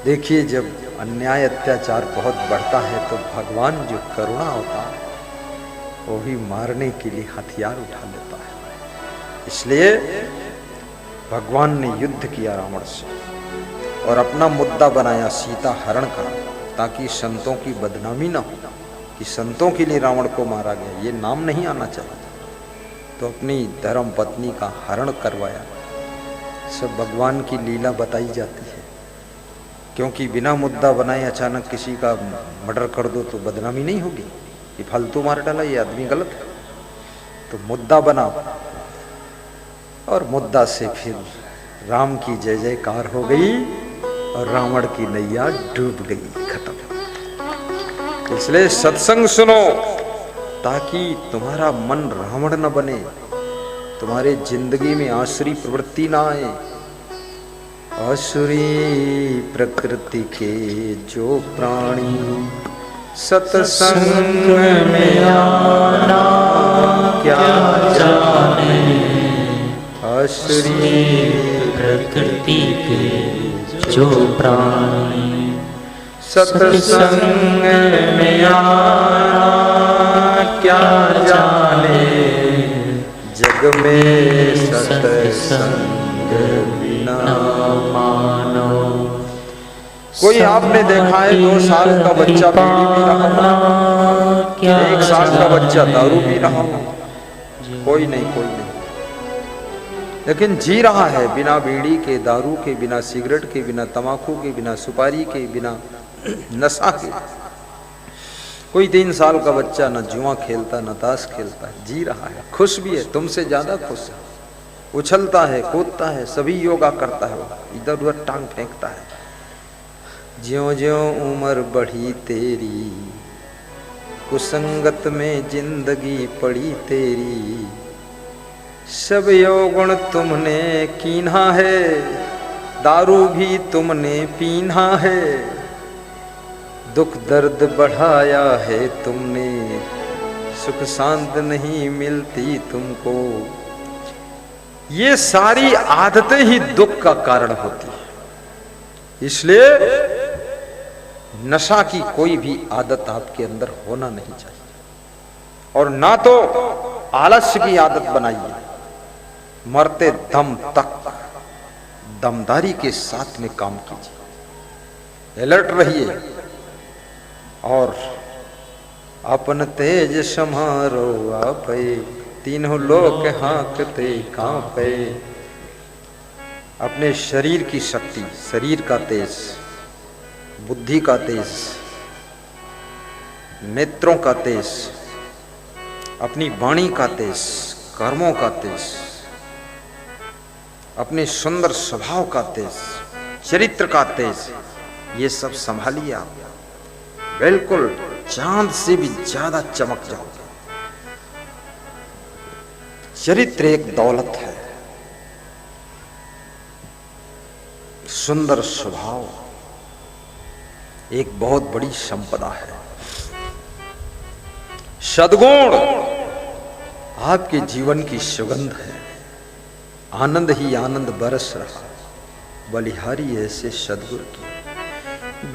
देखिए, जब अन्याय अत्याचार बहुत बढ़ता है तो भगवान जो करुणा होता है वो भी मारने के लिए हथियार उठा लेता है। इसलिए भगवान ने युद्ध किया रावण से और अपना मुद्दा बनाया सीता हरण का, ताकि संतों की बदनामी ना हो कि संतों के लिए रावण को मारा गया, ये नाम नहीं आना चाहिए। तो अपनी धर्म पत्नी का हरण करवाया। सब भगवान की लीला बताई जाती है, क्योंकि बिना मुद्दा बनाए अचानक किसी का मर्डर कर दो तो बदनामी नहीं होगी कि फालतू मार डाला, ये आदमी गलत है। तो मुद्दा बना और मुद्दा से फिर राम की जय जयकार हो गई और रावण की नैया डूब गई, खत्म। इसलिए सत्संग सुनो ताकि तुम्हारा मन रावण न बने, तुम्हारे जिंदगी में आसुरी प्रवृत्ति ना आए। आसुरी प्रकृति के जो प्राणी सत्संग में आना क्या जाने, आसुरी प्रकृति के जो प्राणी सत्संग में आना क्या जाने, जग में सत्संग बिना मानो। कोई आपने देखा है 2 साल का बच्चा बीड़ी पी रहा हो, 1 साल का बच्चा दारू पी रहा हो? कोई नहीं, कोई नहीं। लेकिन जी रहा है बिना बीड़ी के, दारू के, बिना सिगरेट के, बिना तंबाकू के, बिना सुपारी के, बिना नशा के। कोई 3 साल का बच्चा न जुआ खेलता न ताश खेलता है, जी रहा है, खुश भी है, तुमसे ज्यादा खुश है, उछलता है, कूदता है, सभी योगा करता है, इधर उधर टांग फेंकता है। ज्यों ज्यों उम्र बढ़ी तेरी, कुसंगत में जिंदगी पड़ी तेरी, सब यौगुण तुमने कीन्हा है, दारू भी तुमने पीना है, दुख दर्द बढ़ाया है तुमने, सुख शांत नहीं मिलती तुमको। ये सारी आदतें ही दुख का कारण होती है। इसलिए नशा की कोई भी आदत आपके अंदर होना नहीं चाहिए, और ना तो आलस्य की आदत बनाइए। मरते दम तक दमदारी के साथ में काम कीजिए, अलर्ट रहिए और अपन तेज समारो आपे, तीनों लोक हाँकते कांपे। अपने शरीर की शक्ति, शरीर का तेज, बुद्धि का तेज, नेत्रों का तेज, अपनी वाणी का तेज, कर्मों का तेज, अपने सुंदर स्वभाव का तेज, चरित्र का तेज, ये सब संभालिए आप, बिल्कुल चांद से भी ज्यादा चमक जाओगे। चरित्र एक दौलत है, सुंदर स्वभाव एक बहुत बड़ी संपदा है। सद्गुण आपके जीवन की सुगंध है, आनंद ही आनंद बरस रहा, बलिहारी ऐसे सद्गुरु की।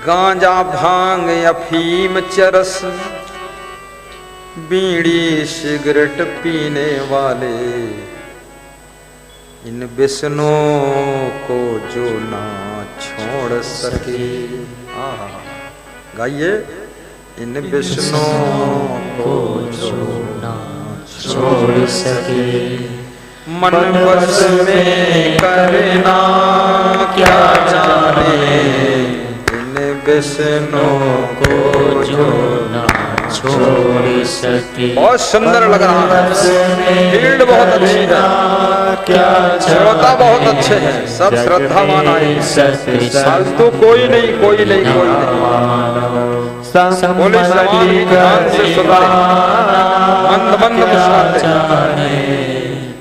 गांजा भांग अफीम चरस, बीड़ी सिगरेट पीने वाले, इन व्यसनों को जो ना छोड़ सके। गाइए, इन व्यसनों को जो ना छोड़ सके, मन बस में करना क्या जाने, इन व्यसनों को जो ना छोड़ सके। बहुत सुंदर लग रहा है, फील्ड बहुत अच्छी है, श्रोता बहुत अच्छे हैं, सब श्रद्धावान आए, फालतू कोई नहीं, कोई नहीं, कोई नहीं। बोले समाधि ध्यान से सुन रहे, मंद मंद मुस्कुराते,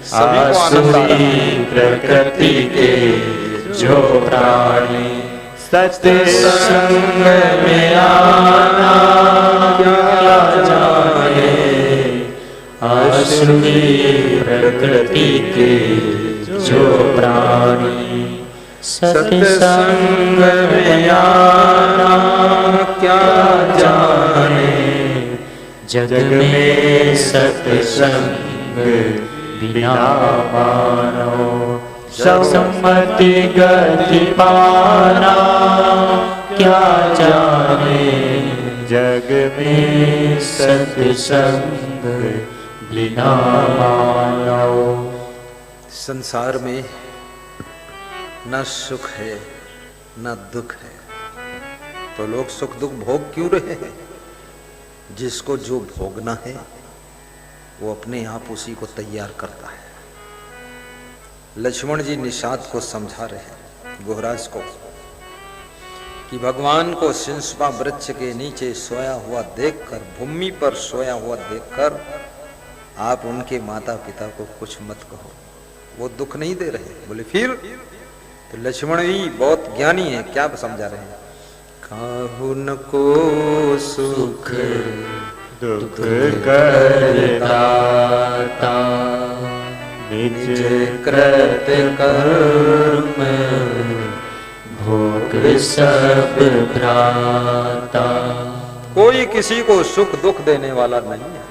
सभी को आनंद आ रहा है। प्रकृति के जो प्राणी सत्संग में आना क्या जाने, आसुरी प्रकृति के जो प्राणी सत्संग में आना क्या जाने, जग में सत्संग बिना मानो। सम्मति गति पाना क्या जाने, जग में सत्संग बिना मानो। संसार में न सुख है न दुख है, तो लोग सुख दुख भोग क्यों रहे हैं? जिसको जो भोगना है वो अपने आप उसी को तैयार करता है। लक्ष्मण जी निषाद को समझा रहे हैं, गुहराज को, कि भगवान को सिंसपा वृक्ष के नीचे सोया हुआ देखकर, भूमि पर सोया हुआ देखकर आप उनके माता पिता को कुछ मत कहो, वो दुख नहीं दे रहे। बोले फिर? तो लक्ष्मण भी बहुत ज्ञानी है, क्या समझा रहे हैं? काहु न को सुख दुख करदाता, निज कृत कर्म भोग सब भ्राता। कोई किसी को सुख दुख देने वाला नहीं है,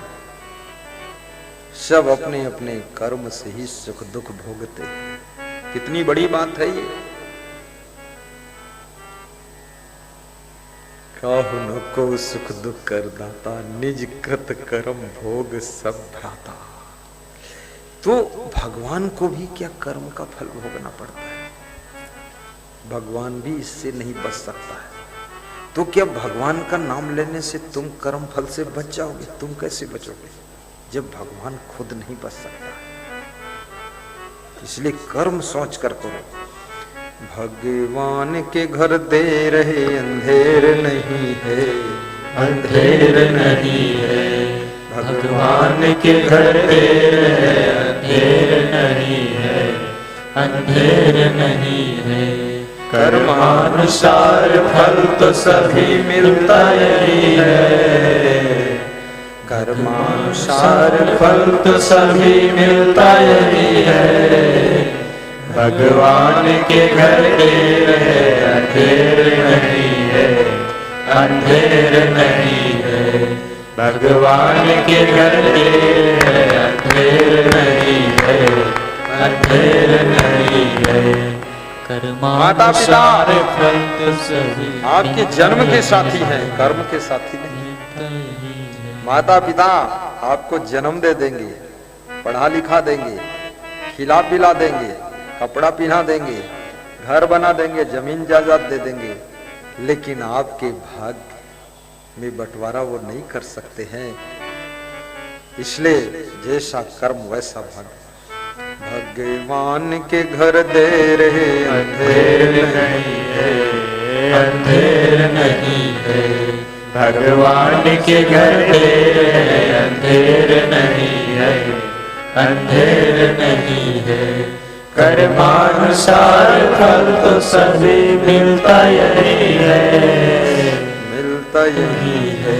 सब अपने अपने कर्म से ही सुख दुख भोगते हैं। कितनी बड़ी बात है ये। काहु न को सुख दुख करदाता, निज कृत कर्म भोग सब भ्राता। तो भगवान को भी क्या कर्म का फल भोगना पड़ता है? भगवान भी इससे नहीं बच सकता है। तो क्या भगवान का नाम लेने से तुम कर्म फल से बच जाओगे? तुम कैसे बचोगे जब भगवान खुद नहीं बच सकता? इसलिए कर्म सोच कर करो। भगवान के घर दे रहे अंधेर नहीं है, अंधेर नहीं है। भगवान के घर दे रहे अंधेर नहीं है, अंधेर नहीं है। कर्मानुसार फल तो सभी मिलता ही है, कर्मानुसार फल तो सभी मिलता ही है। भगवान के घर देर है अंधेर नहीं है, अंधेर नहीं है। भगवान के घर देर है अंधेर नहीं है, अंधेर नहीं है। माता पिता फल तो सभी आपके जन्म के साथी हैं, कर्म के साथी नहीं। माता पिता आपको जन्म दे देंगे, पढ़ा लिखा देंगे, खिला पिला देंगे, कपड़ा पहना देंगे, घर बना देंगे, जमीन जायदाद दे देंगे, लेकिन आपके भाग्य में बंटवारा वो नहीं कर सकते हैं। इसलिए जैसा कर्म वैसा भाग्य। भगवान के घर दे रहे अंधेर नहीं है, अंधेर नहीं है। भगवान के घर देर है अंधेर नहीं है, अंधेर नहीं है। कर्मानुसार फल तो सभी मिलता यही है, मिलता यही है।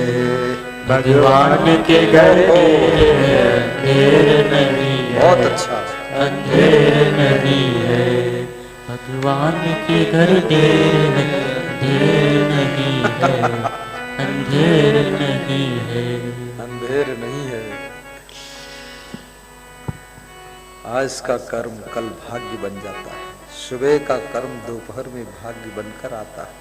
भगवान के घर देर है अंधेर नहीं है, बहुत अच्छा, अंधेर नहीं है। भगवान के घर देर है अंधेर नहीं है, अंधेर नहीं है, अंधेर नहीं है। आज का कर्म कल भाग्य बन जाता है, सुबह का कर्म दोपहर में भाग्य बनकर आता है,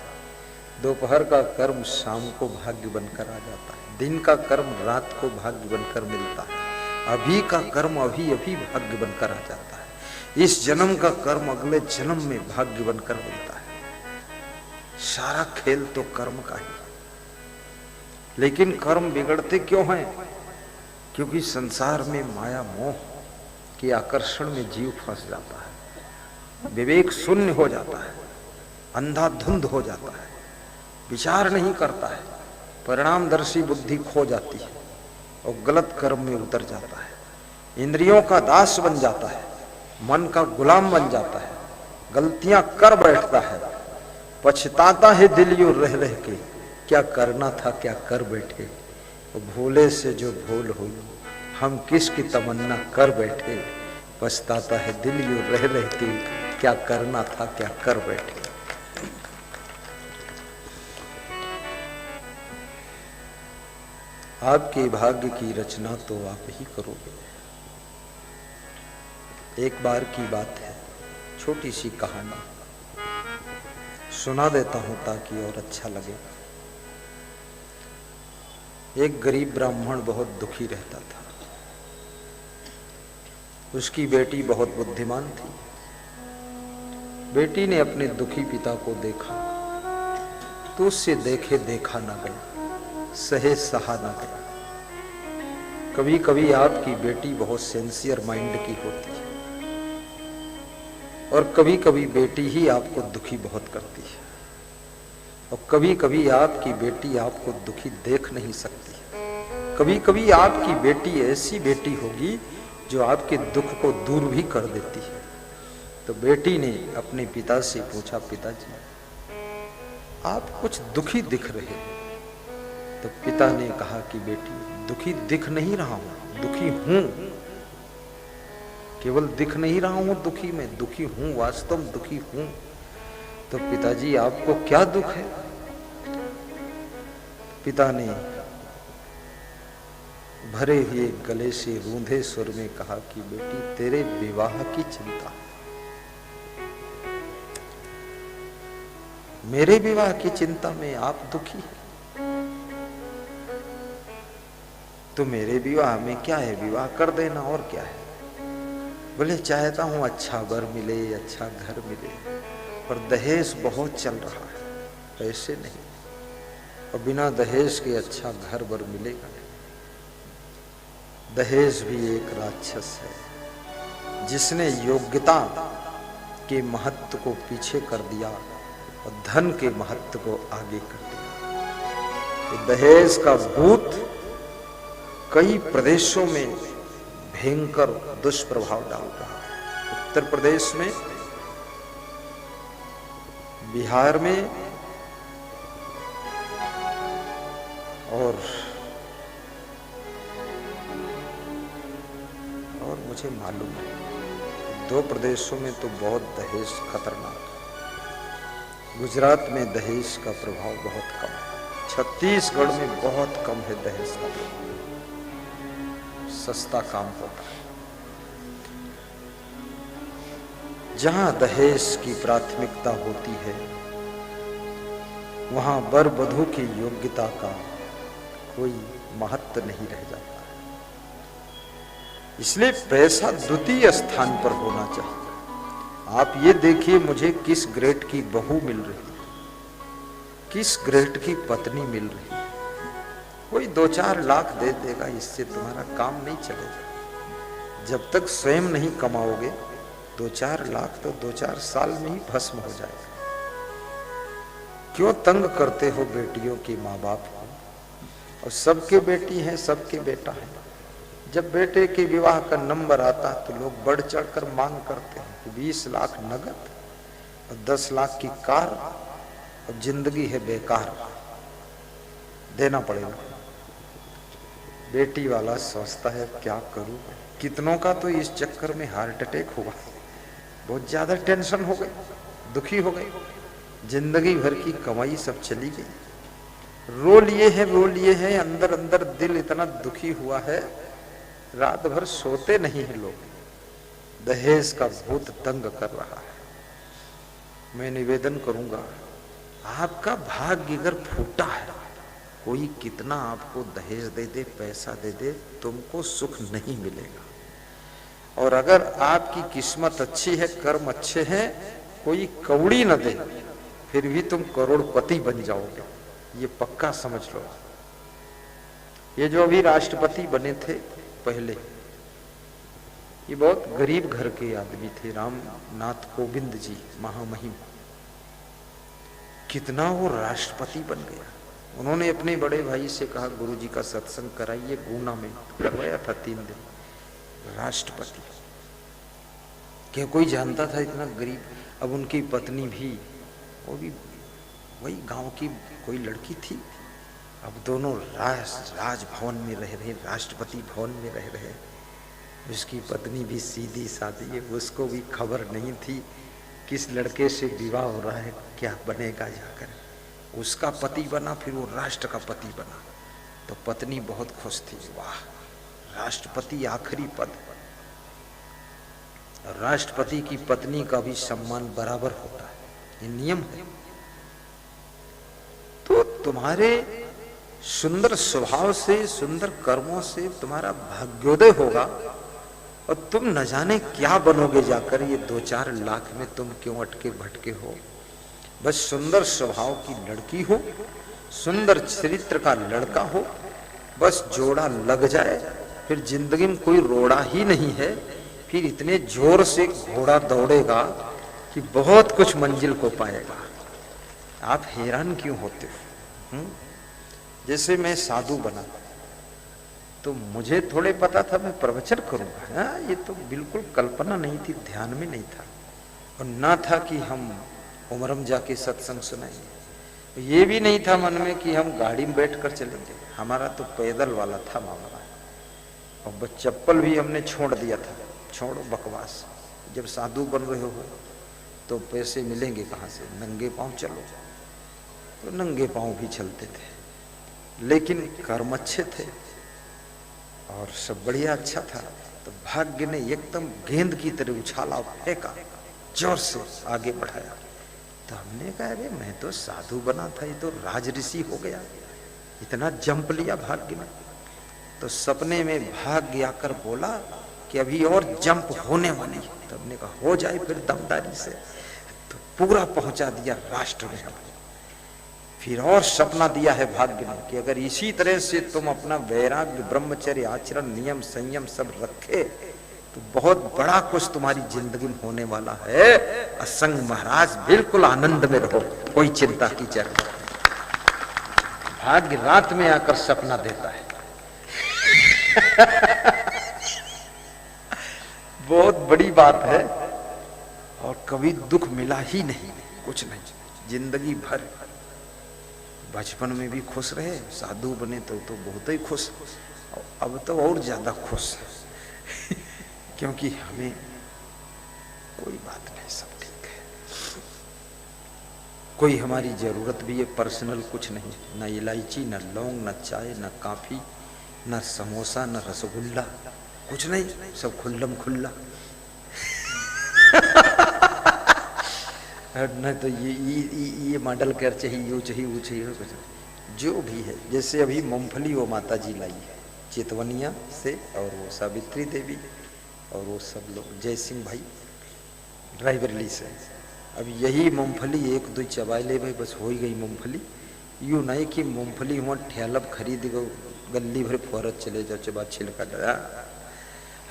दोपहर का कर्म शाम को भाग्य बनकर आ जाता है, दिन का कर्म रात को भाग्य बनकर मिलता है, अभी का कर्म अभी अभी भाग्य बनकर आ जाता है, इस जन्म का कर्म अगले जन्म में भाग्य बनकर मिलता है। सारा खेल तो कर्म का ही। लेकिन कर्म बिगड़ते क्यों हैं? क्योंकि संसार में माया मोह के आकर्षण में जीव फंस जाता है, विवेक शून्य हो जाता है, अंधाधुंध हो जाता है, विचार नहीं करता है, परिणामदर्शी बुद्धि खो जाती है और गलत कर्म में उतर जाता है, इंद्रियों का दास बन जाता है, मन का गुलाम बन जाता है, गलतियां कर बैठता है, पछताता है दिल यूं रह रह के, क्या करना था क्या कर बैठे, भूले से जो भूल हुई हम किसकी तमन्ना कर बैठे, पछताता है दिल यूं रह रह के, क्या करना था क्या कर बैठे। आपके भाग्य की रचना तो आप ही करोगे। एक बार की बात है, छोटी सी कहानी सुना देता हूं ताकि और अच्छा लगे। एक गरीब ब्राह्मण बहुत दुखी रहता था। उसकी बेटी बहुत बुद्धिमान थी। बेटी ने अपने दुखी पिता को देखा तो उससे देखे देखा न गया, सहे सहा न गया। कभी कभी आपकी बेटी बहुत सिंसियर माइंड की होती है और कभी कभी बेटी ही आपको दुखी बहुत करती है, और कभी कभी आपकी बेटी आपको दुखी देख नहीं सकती। कभी कभी आपकी बेटी ऐसी बेटी होगी जो आपके दुख को दूर भी कर देती है। तो बेटी ने अपने पिता से पूछा, पिताजी आप कुछ दुखी दिख रहे हैं। तो पिता ने कहा कि बेटी दुखी दिख नहीं रहा हूं, दुखी हूं। केवल दिख नहीं रहा हूं दुखी, में दुखी हूं, वास्तव में दुखी हूं। तो पिताजी आपको क्या दुख है? पिता ने भरे हुए गले से रूंधे स्वर में कहा कि बेटी तेरे विवाह की चिंता, मेरे विवाह की चिंता में आप दुखी हैं। तो मेरे विवाह में क्या है, विवाह कर देना और क्या है। बोले चाहता हूं अच्छा वर मिले, अच्छा घर मिले, पर दहेज बहुत चल रहा है, पैसे नहीं, और बिना दहेज के अच्छा घर वर मिलेगा नहीं। दहेज भी एक राक्षस है जिसने योग्यता के महत्व को पीछे कर दिया और धन के महत्व को आगे कर दिया। दहेज का भूत कई प्रदेशों में भयंकर दुष्प्रभाव डाल रहा है। उत्तर प्रदेश में, बिहार में और मुझे मालूम है 2 प्रदेशों में तो बहुत दहेज खतरनाक है। गुजरात में दहेज का प्रभाव बहुत कम है, छत्तीसगढ़ में बहुत कम है दहेज का प्रभाव, सस्ता काम होता है। जहां दहेज की प्राथमिकता होती है वहां वर वधू की योग्यता का कोई महत्व नहीं रह जाता। इसलिए पैसा द्वितीय स्थान पर होना चाहिए। आप ये देखिए मुझे किस ग्रेड की बहू मिल रही है, किस ग्रेड की पत्नी मिल रही है। कोई 2-4 लाख दे देगा, इससे तुम्हारा काम नहीं चलेगा। जब तक स्वयं नहीं कमाओगे 2-4 लाख तो 2-4 साल में ही भस्म हो जाएगा। क्यों तंग करते हो बेटियों के माँ बाप को? और सबके बेटी हैं, सबके बेटा है। जब बेटे के विवाह का नंबर आता तो लोग बढ़ चढ़कर मांग करते हैं कि 20 लाख नगद और 10 लाख की कार, और जिंदगी है बेकार, देना पड़ेगा। बेटी वाला सोचता है क्या करूं, कितनों का तो इस चक्कर में हार्ट अटैक हुआ, बहुत ज्यादा टेंशन हो गई, दुखी हो गई, जिंदगी भर की कमाई सब चली गई। रो लिए हैं, अंदर अंदर दिल इतना दुखी हुआ है, रात भर सोते नहीं है लोग। दहेज का भूत तंग कर रहा है। मैं निवेदन करूंगा, आपका भाग्य अगर फूटा है, कोई कितना आपको दहेज दे दे, पैसा दे दे, तुमको सुख नहीं मिलेगा। और अगर आपकी किस्मत अच्छी है, कर्म अच्छे हैं, कोई कौड़ी न दे, फिर भी तुम करोड़पति बन जाओगे, ये पक्का समझ लो। ये जो अभी राष्ट्रपति बने थे पहले, ये बहुत गरीब घर के आदमी थे, रामनाथ कोविंद जी, महामहिम। कितना वो राष्ट्रपति बन गया। उन्होंने अपने बड़े भाई से कहा गुरुजी का सत्संग कराइए, गुना में करवाया था 3 दिन। राष्ट्रपति क्या कोई जानता था इतना गरीब? अब उनकी पत्नी भी, वो भी वही गांव की कोई लड़की थी। अब दोनों राजभवन में रह रहे, राष्ट्रपति भवन में रह रहे। उसकी पत्नी भी सीधी सादी है, उसको भी खबर नहीं थी किस लड़के से विवाह हो रहा है, क्या बनेगा जाकर। उसका पति बना, फिर वो राष्ट्र का पति बना, तो पत्नी बहुत खुश थी। वाह, राष्ट्रपति आखिरी पद। राष्ट्रपति की पत्नी का भी सम्मान बराबर होता है, ये नियम है। तो तुम्हारे सुंदर स्वभाव से, सुंदर कर्मों से तुम्हारा भाग्योदय होगा और तुम न जाने क्या बनोगे जाकर। ये 2-4 लाख में तुम क्यों अटके भटके हो। बस सुंदर स्वभाव की लड़की हो, सुंदर चरित्र का लड़का हो, बस जोड़ा लग जाए, फिर जिंदगी में कोई रोड़ा ही नहीं है। फिर इतने जोर से घोड़ा दौड़ेगा कि बहुत कुछ मंजिल को पाएगा। आप हैरान क्यों होते हो? जैसे मैं साधु बना तो मुझे थोड़े पता था मैं प्रवचन करूंगा। ये तो बिल्कुल कल्पना नहीं थी, ध्यान में नहीं था, और ना था कि हम उमरम जाके सत्संग सुनाएंगे। ये भी नहीं था मन में कि हम गाड़ी में बैठकर चलेंगे। हमारा तो पैदल वाला था मामला, और बस चप्पल भी हमने छोड़ दिया था। छोड़ो बकवास, जब साधु बन रहे हो तो पैसे मिलेंगे कहाँ से? नंगे पांव चलो, तो नंगे पांव भी चलते थे, लेकिन कर्म अच्छे थे और सब बढ़िया अच्छा था। तो भाग्य ने एकदम गेंद की तरह उछाला, फेंका, जोर से आगे बढ़ाया। तो हमने कहा अरे मैं तो साधु बना था, ये तो राजऋषि हो गया, इतना जंप लिया भाग्य ने। तो सपने में भाग्य आकर बोला कि अभी और जंप होने वाली है। तो हमने कहा हो जाए फिर दमदारी से। तो पूरा पहुंचा दिया राष्ट्र में। फिर और सपना दिया है भाग्य ने कि अगर इसी तरह से तुम अपना वैराग्य, ब्रह्मचर्य, आचरण, नियम, संयम सब रखे तो बहुत बड़ा कुछ तुम्हारी जिंदगी में होने वाला है। असंग महाराज बिल्कुल आनंद में रहो, कोई चिंता की जरूरत नहीं। भाग्य रात में आकर सपना देता है। बहुत बड़ी बात है। और कभी दुख मिला ही नहीं, कुछ नहीं, जिंदगी भर। बचपन में भी खुश रहे, साधु बने तो बहुत ही खुश, अब तो और ज्यादा खुश है। क्योंकि हमें कोई बात नहीं, सब ठीक है। कोई हमारी जरूरत भी है पर्सनल कुछ नहीं, ना इलायची, ना लौंग, ना चाय, ना कॉफी, ना समोसा, ना रसगुल्ला, कुछ नहीं, सब खुल्लम खुल्ला। न तो ये मॉडल कर चाहिए, वो चाहिए, वो चाहिए, जो भी है। जैसे अभी मूंगफली वो माता जी लाई है चेतवनिया से, और वो सावित्री देवी और वो सब लोग, जय सिंह भाई ड्राइवरली से। अब यही मूंगफली 1-2 चबा ले भाई, बस हो ही गई मूंगफली। यूँ नहीं कि मूंगफली हुआ ठेलब खरीद गो, गली भर फौरत चले जाओ, चबा छिलका डरा।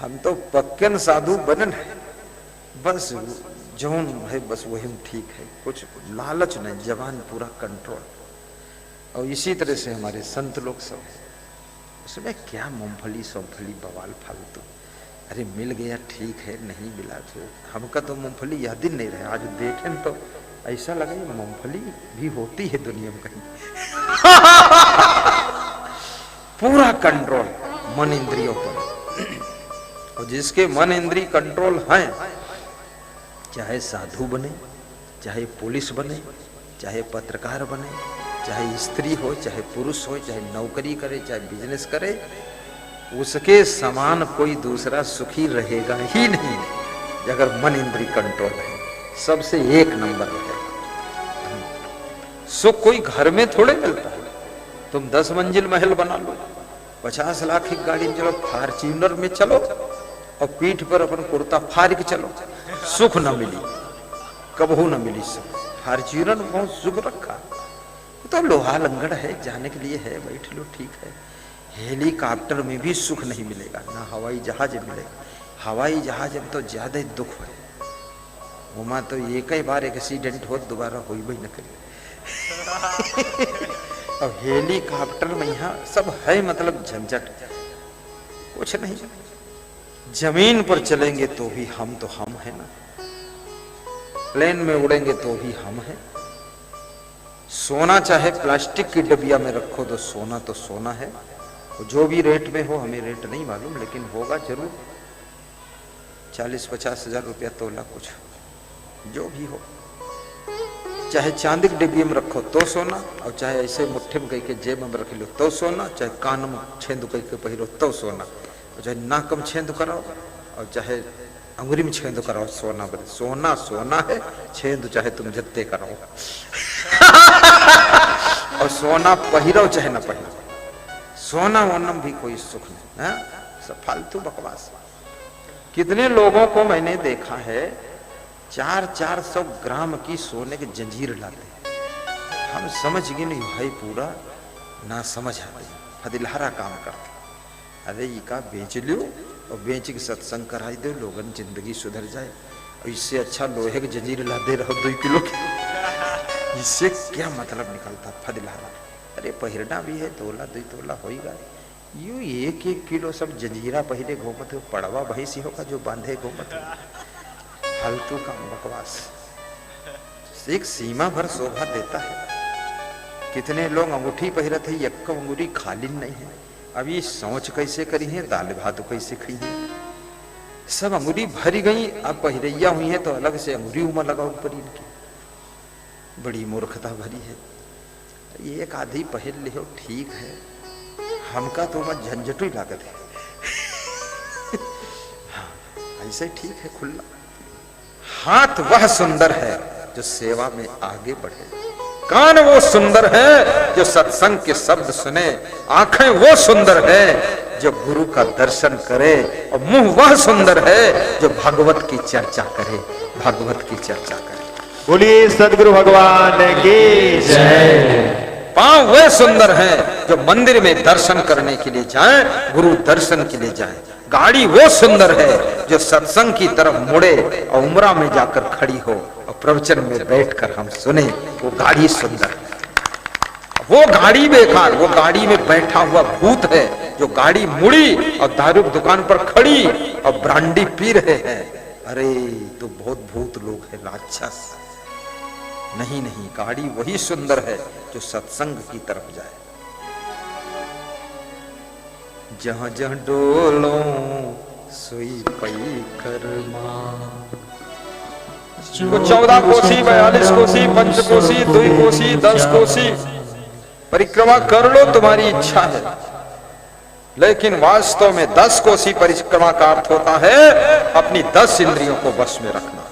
हम तो पक्कन साधु बनन है, बस जौन है बस वही ठीक है, कुछ लालच नहीं, जवान पूरा कंट्रोल। और इसी तरह से हमारे संत लोग सब है। उसमें क्या मूंगफली सोमफली बवाल फालतू, अरे मिल गया ठीक है, नहीं मिला तो हमका तो मूंगफली याद ही नहीं रहे। आज देखें तो ऐसा लगा ये मूंगफली भी होती है दुनिया में कहीं। पूरा कंट्रोल मन इंद्रियों पर। और जिसके मन इंद्रिय कंट्रोल हैं, चाहे साधु बने, चाहे पुलिस बने, चाहे पत्रकार बने, चाहे स्त्री हो, चाहे पुरुष हो, चाहे नौकरी करे, चाहे बिजनेस करे, उसके समान कोई दूसरा सुखी रहेगा ही नहीं अगर मन इंद्रिय कंट्रोल है। सबसे एक नंबर है। सुख कोई घर में थोड़े मिलता है। तुम 10 मंजिल महल बना लो, 50 लाख की गाड़ी में चलो, फॉर्च्यूनर में चलो और पीठ पर अपन कुर्ता फाड़ के चलो, सुख न मिली, कबहू न मिली सुख। फॉर्च्यूनर में बहुत सुख रखा, तो लोहा लंगड़ है, जाने के लिए है, बैठ लो ठीक है। हेलीकॉप्टर में भी सुख नहीं मिलेगा, ना हवाई जहाज मिलेगा। हवाई जहाज में तो ज्यादा दुख है, वहां तो एक ही बार एक्सीडेंट हो, दोबारा हो ही न करे। अब हेलीकॉप्टर में यहाँ सब है, मतलब झंझट कुछ नहीं। जमीन पर चलेंगे तो भी हम तो हम है ना, प्लेन में उड़ेंगे तो भी हम है। सोना चाहे प्लास्टिक की डबिया में रखो तो सोना है, जो भी रेट में हो, हमें रेट नहीं मालूम, लेकिन होगा जरूर। 40-50 हजार रुपया तोला कुछ, जो भी हो, चाहे चांदी की डिब्बी में रखो तो सोना, और चाहे ऐसे मुट्ठी में कहीं के जेब में रख लो तो सोना, चाहे कान में छेंदू कहीं के पहिरो तो सोना, और चाहे नाक में छेंदू कराओ, और चाहे अंगुरी में छेंदू कराओ, सोना बोले सोना सोना है, छेंदू चाहे तुम जत्ते कराओ। और सोना पहिरो चाहे ना पहिरो, सोना वोनम भी कोई सुख नहीं है, सब फालतू बकवास। कितने लोगों को मैंने देखा है 400-400 ग्राम की सोने की जंजीर लाते, हम समझ गए नहीं भाई, पूरा ना समझ आते, फदिलहारा काम करते। अरे ये का बेच लो और बेच के सत्संग कराई दो, लोगन जिंदगी सुधर जाए। और इससे अच्छा लोहे की जंजीर ला दे रहो 2 किलो की, इससे क्या मतलब निकलता फदिलहारा। अरे पहिरना भी है, तोला 2 तोला होगा, यूं 1-1 किलो सब जंजीरा पहले घूमत हो, पड़वा भैंसी होगा जो बांधे घूमत हो, फालतू का बकवास। एक सीमा भर शोभा देता है। कितने लोग अंगूठी पहिरत है, एक अंगूठी खाली नहीं है। अभी सोच कैसे करी है, दाल भात कैसे खाई है, सब अंगूठी भरी गई। अब पहिरैया हुई है तो अलग से अंगूठी उमर लगाओ ऊपर इनकी, बड़ी मूर्खता भरी है। एक आधी पहन ले हो ठीक है, हमका तो मत झंझट ही लागत है। हाँ, ऐसे ठीक है खुला। हाथ वह सुंदर है जो सेवा में आगे बढ़े, कान वो सुंदर है जो सत्संग के शब्द सुने, आंखें वो सुंदर है जो गुरु का दर्शन करे, और मुंह वह सुंदर है जो भगवत की चर्चा करे, भगवत की चर्चा करे। बोलिए सदगुरु भगवान की जय। पांव वे सुंदर हैं जो मंदिर में दर्शन करने के लिए जाएं, गुरु दर्शन के लिए जाएं। गाड़ी वो सुंदर है जो सत्संग की तरफ मुड़े और उमरा में जाकर खड़ी हो और प्रवचन में बैठकर हम सुने, वो गाड़ी सुंदर है। वो गाड़ी बेकार, वो गाड़ी में बैठा हुआ भूत है जो गाड़ी मुड़ी और दारू की दुकान पर खड़ी और ब्रांडी पी रहे हैं। अरे तो बहुत भूत लोग हैं, राक्षस। नहीं नहीं, गाड़ी वही सुंदर है जो सत्संग की तरफ जाए। जहां जहां डोलो सोई पई कर्मा। 14 कोसी, 42 कोसी, 5 कोसी, 2 कोसी, 10 कोसी परिक्रमा कर लो, तुम्हारी इच्छा है। लेकिन वास्तव में 10 कोसी परिक्रमा का अर्थ होता है अपनी 10 इंद्रियों को वश में रखना।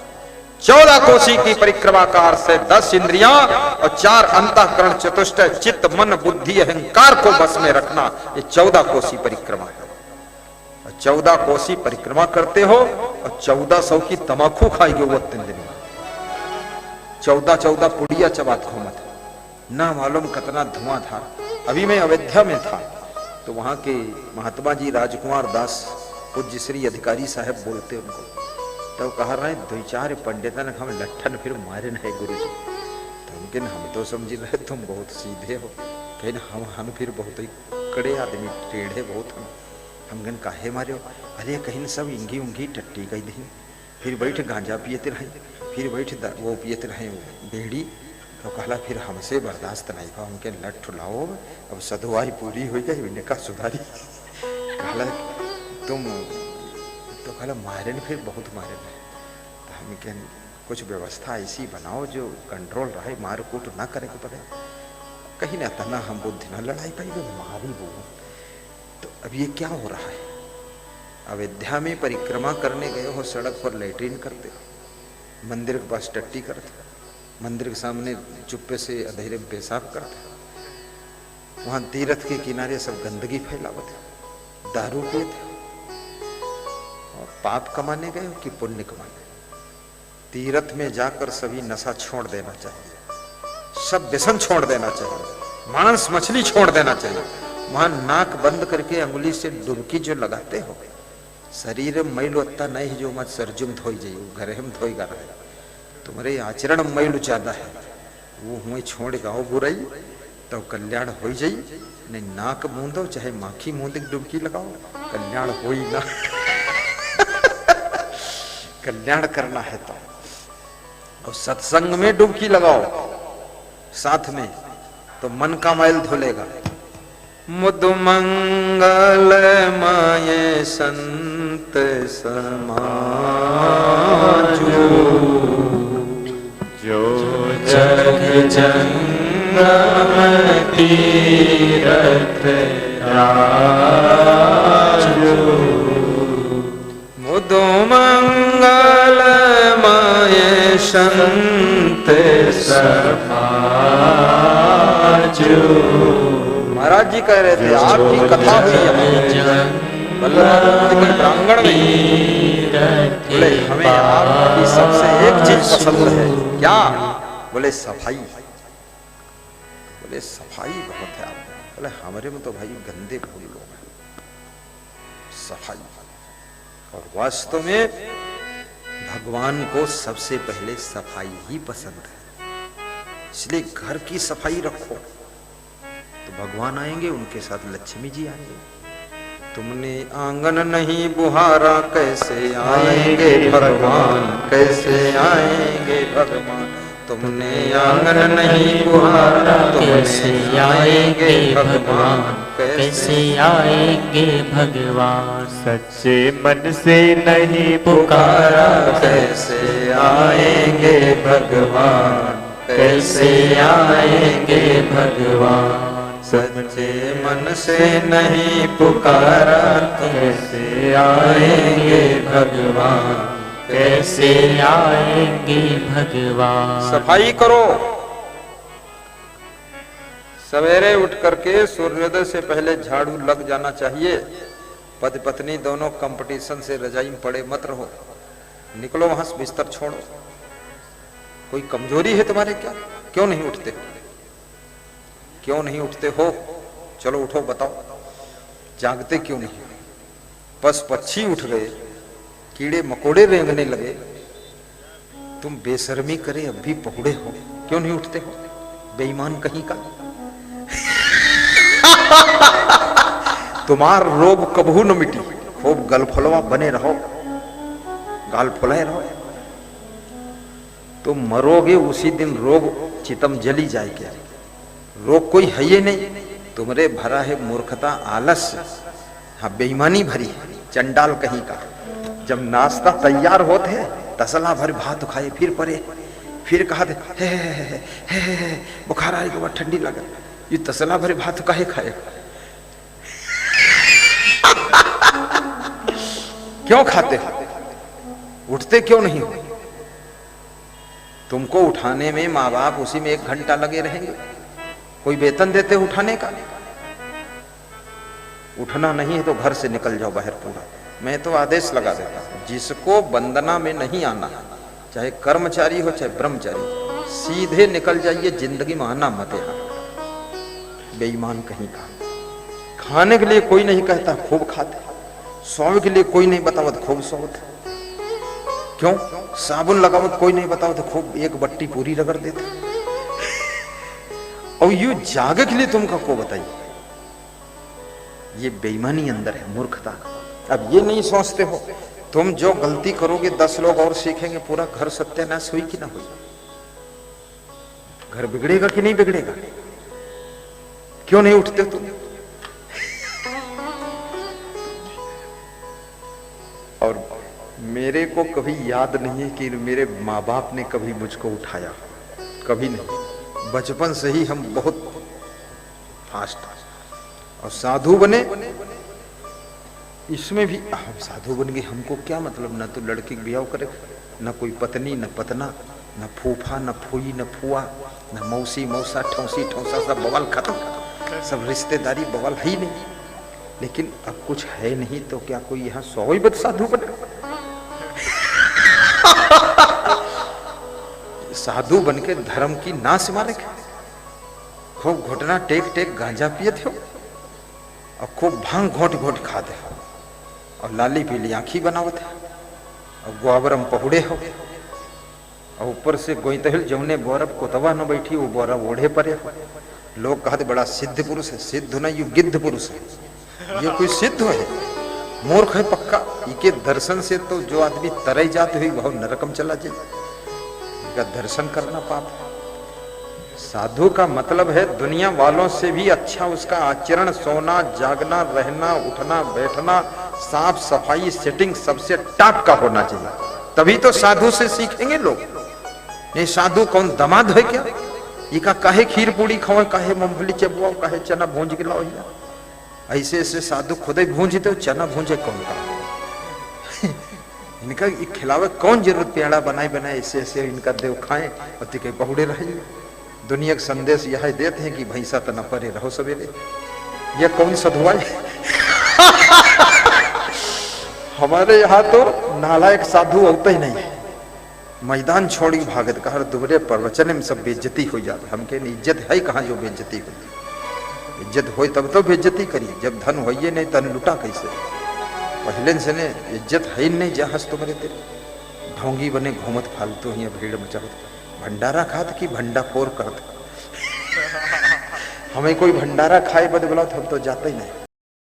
14 कोसी की परिक्रमा का अर्थ है 10 इंद्रियां और 4 अंतःकरण, चतुष्टय चित्त, मन, बुद्धि, अहंकार को बस में रखना। ये 14 कोसी परिक्रमा है। और 14 कोसी परिक्रमा करते हो और 1400 की तमाकू खाएगी वो 3 दिन में। 14 पुड़िया चबात घूमत, ना मालूम कितना धुआं था। अभी मैं अयोध्या में था तो वहां के महात्मा जी राजकुमार दास पूज्य श्री अधिकारी साहब बोलते उनको, तो कह रहे 2-4 पंडितन हम लट्ठन फिर मारे नहीं गुरु जी। तो हम तो समझ रहे तुम बहुत सीधे हो, कहीं हम फिर बहुत ही कड़े आदमी, टेढ़े बहुत हम गन काहे मारे हो। अरे कहीं सब इंगी उंगी टट्टी गई दिन, फिर बैठ गांजा पियते रहे, फिर बैठ वो पियते रहे बेड़ी। तो कहला फिर हमसे बर्दाश्त नहीं हुआ, उनके लठ लाओ, अब सधुआई पूरी हो गई, उन्हें कहा सुधारी। कहला तुम तो कहला मारे न, फिर बहुत मारे न। तो हम कह कुछ व्यवस्था ऐसी बनाओ जो कंट्रोल रहे, मार कूट ना करे के पड़े। कहीं ना तना हम बुद्धि ना लड़ाई पाई मारी वो। तो अब ये क्या हो रहा है? अयोध्या में परिक्रमा करने गए हो, सड़क पर लैट्रिन करते हो, मंदिर के पास टट्टी करते हो, मंदिर के सामने चुप्पे से अंधेरे में पेशाब करते हो, वहां तीर्थ के किनारे सब गंदगी फैलावत है, दारू पीते हो। और पाप कमाने गए हो कि पुण्य कमाने? तीर्थ में जाकर सभी नशा छोड़ देना चाहिए, सब व्यसन छोड़ देना चाहिए, मांस मछली छोड़ देना चाहिए। वहां नाक बंद करके अंगुली से डुबकी जो लगाते हो, शरीर में मैल उतना नहीं जो मत सरजुम धोई जाइए, घरे में धोईगा रहे। तुम्हारे आचरण में मैल ज्यादा है, वो हुए छोड़ गाओ बुराई तो कल्याण हो जाई। नहीं नाक मूंदो चाहे माखी मूंद डुबकी लगाओ, कल्याण हो ही ना। कल्याण करना है तो सत्संग में डुबकी लगाओ साथ में, तो मन का मैल धुलेगा। मुद मंगल माये संत समाजू, जो जग जंगम तीरथ राजो मुदो मंगलमय संत समाजो। महाराज जी कह रहे थे आपकी कथा हुई वल्लभ प्रांगण में, बोले हमें आपकी सबसे एक चीज पसंद है। क्या? बोले सफाई। बोले सफाई बहुत है आप। बोले हमारे में तो भाई गंदे फूल लोग हैं। सफाई। और वास्तव में भगवान को सबसे पहले सफाई ही पसंद है, इसलिए घर की सफाई रखो तो भगवान आएंगे, उनके साथ लक्ष्मी जी आएंगे। तुमने आंगन नहीं बुहारा कैसे आएंगे भगवान, कैसे आएंगे भगवान। तुमने आंगन नहीं बुहारा कैसे आएंगे भगवान, कैसे आएंगे भगवान। सच्चे मन से नहीं पुकारा कैसे आएंगे भगवान, कैसे आएंगे भगवान। सच्चे मन से नहीं पुकारा कैसे आएंगे भगवान, कैसे आएंगे भगवान। सफाई करो। सवेरे उठ करके सूर्योदय से पहले झाड़ू लग जाना चाहिए। पति पत्नी दोनों कंपटीशन से रजाई में पड़े मत रहो। निकलो वहां से, बिस्तर छोड़ो। कोई कमजोरी है तुम्हारे क्या? क्यों नहीं उठते? क्यों नहीं उठते हो? चलो उठो, बताओ। जागते क्यों नहीं? पशु पक्षी उठ गए, कीड़े मकोड़े रेंगने लगे, तुम बेशर्मी करे अब भी पहुड़े हो, क्यों नहीं उठते हो? बेईमान कहीं का। तुम्हार रोग कबहू न मिटी, खूब गलफलवा बने रहो, गाल फुलाए रहो। तुम मरोगे उसी दिन रोग चितम जली जाएगी। रोग कोई है ये नहीं, तुम्हारे भरा है मूर्खता, आलस्य, हाँ बेईमानी भरी है, चंडाल कहीं का। जब नाश्ता तैयार होते है तसला भर भात खाए, फिर परे, फिर कहा बुखार आएगा, बहुत ठंडी लगे, ये तसला भरे भात काहे खाए? क्यों खाते हो? उठते क्यों नहीं हो? तुमको उठाने में माँ बाप उसी में 1 घंटा लगे रहेंगे। कोई वेतन देते उठाने का? उठना नहीं है तो घर से निकल जाओ बाहर पूरा। मैं तो आदेश लगा देता हूं, जिसको वंदना में नहीं आना, चाहे कर्मचारी हो चाहे ब्रह्मचारी, सीधे निकल जाइए, जिंदगी में आना मत यहाँ। बेईमान कहीं का। खाने के लिए कोई नहीं कहता खूब खाते, सोने के लिए कोई नहीं बतावत खूब सोते। क्यों? साबुन लगावत कोई नहीं बताओ तो खूब 1 बट्टी पूरी रगड़ देते। और यू जागे के लिए तुमका को बताइए? ये बेईमानी अंदर है, मूर्खता। अब ये नहीं सोचते हो तुम जो गलती करोगे 10 लोग और सीखेंगे, पूरा घर सत्यानाश हुई कि ना हुई? घर बिगड़ेगा कि नहीं बिगड़ेगा? क्यों नहीं उठते तुम? और मेरे को कभी याद नहीं है कि मेरे माँ बाप ने कभी मुझको उठाया, कभी नहीं। बचपन से ही हम बहुत फास्ट और साधु बने। इसमें भी हम साधु बन गए, हमको क्या मतलब? ना तो लड़की ब्याह करे, ना कोई पत्नी, न पतना, न फूफा, न फूई, न फुआ, न मौसी मौसा, ठौसी ठौसा, सब बवाल खत्म। सब रिश्तेदारी बवाल है ही नहीं। लेकिन अब कुछ है नहीं तो क्या कोई यहाँ 100 साधु बने? साधु बन के धर्म की नाश मारे। खूब घुटना टेक टेक गांजा पिए थे और खूब भांग घोट घोट खाते हो और लाली पीली आंखी बनावत है और गोबरम पहुड़े हो और ऊपर से गोईतहिल जौने बौरब कोतवा न बैठी वो बौरब ओढ़े परे हो। लोग कहते बड़ा सिद्ध पुरुष है। सिद्ध ना, यू गिद्ध पुरुष है। ये कोई सिद्ध है? मूर्ख है पक्का। इनके दर्शन से तो जो आदमी तरई जाते हुई बहुत नरकम चला जाए। इनका दर्शन करना पाप है। साधु का मतलब है दुनिया वालों से भी अच्छा उसका आचरण, सोना, जागना, रहना, उठना, बैठना, साफ सफाई, सेटिंग सबसे टॉप का होना चाहिए। तभी तो साधु से सीखेंगे लोग। नहीं साधु कौन दमाद है क्या? इका काहे खीर पूड़ी खाओ, काहे मूंगफली चबुआ, काहे चना भूंज के लाओ। ऐसे ऐसे साधु खुद ही भूंजते हो, चना भूंजे कौन का? इनका खिलावे कौन जरूरत? पेड़ा बनाए बनाए ऐसे ऐसे इनका देव खाएं और तिके बहुड़े रहे। दुनिया का संदेश यह देते हैं कि भैंसा तो न परे रहो सवेरे। यह कौन सधुआई? हमारे यहाँ तो नालायक साधु होते ही नहीं, मैदान छोड़ी भागत का हर दुबरे प्रवचन में सब बेइज्जती हो जाती। हमके इज्जत है कहाँ जो बेइज्जती हुई? इज्जत हो तब तो बेइज्जती करी, जब धन होइए नहीं तन लुटा कैसे? पहले से ने इज्जत है नहीं जहाज तुम्हारे तेरे ढोंगी बने घूमत फालतू हिया भीड़ मचाओ। भंडारा खात की भंडा फोर करत। हमें कोई भंडारा खाए बद बुलाओ हम तो जाते ही नहीं।